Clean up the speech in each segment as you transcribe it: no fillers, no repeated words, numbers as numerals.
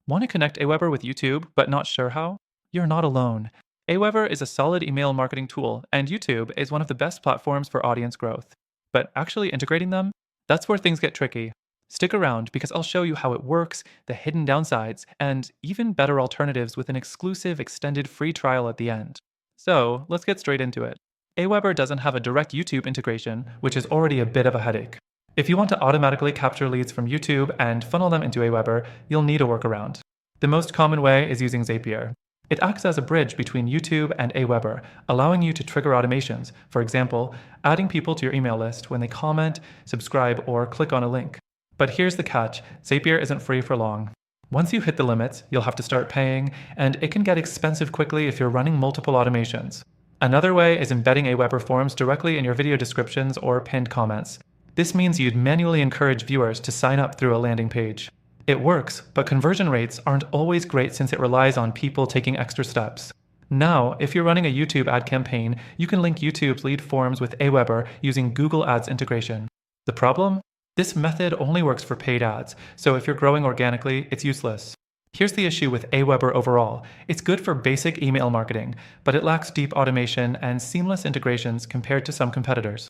Want to connect AWeber with YouTube, but not sure how? You're not alone. AWeber is a solid email marketing tool, and YouTube is one of the best platforms for audience growth. But actually integrating them? That's where things get tricky. Stick around because I'll show you how it works, the hidden downsides, and even better alternatives with an exclusive extended free trial at the end. So let's get straight into it. AWeber doesn't have a direct YouTube integration, which is already a bit of a headache. If you want to automatically capture leads from YouTube and funnel them into AWeber, you'll need a workaround. The most common way is using Zapier. It acts as a bridge between YouTube and AWeber, allowing you to trigger automations, for example, adding people to your email list when they comment, subscribe, or click on a link. But here's the catch, Zapier isn't free for long. Once you hit the limits, you'll have to start paying, and it can get expensive quickly if you're running multiple automations. Another way is embedding AWeber forms directly in your video descriptions or pinned comments. This means you'd manually encourage viewers to sign up through a landing page. It works, but conversion rates aren't always great since it relies on people taking extra steps. Now, if you're running a YouTube ad campaign, you can link YouTube's lead forms with AWeber using Google Ads integration. The problem? This method only works for paid ads, so if you're growing organically, it's useless. Here's the issue with AWeber overall. It's good for basic email marketing, but it lacks deep automation and seamless integrations compared to some competitors.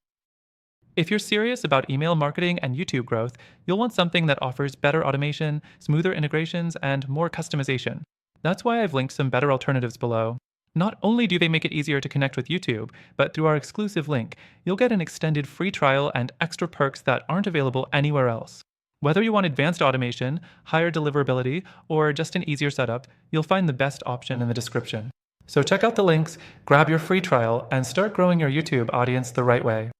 If you're serious about email marketing and YouTube growth, you'll want something that offers better automation, smoother integrations, and more customization. That's why I've linked some better alternatives below. Not only do they make it easier to connect with YouTube, but through our exclusive link, you'll get an extended free trial and extra perks that aren't available anywhere else. Whether you want advanced automation, higher deliverability, or just an easier setup, you'll find the best option in the description. So check out the links, grab your free trial, and start growing your YouTube audience the right way.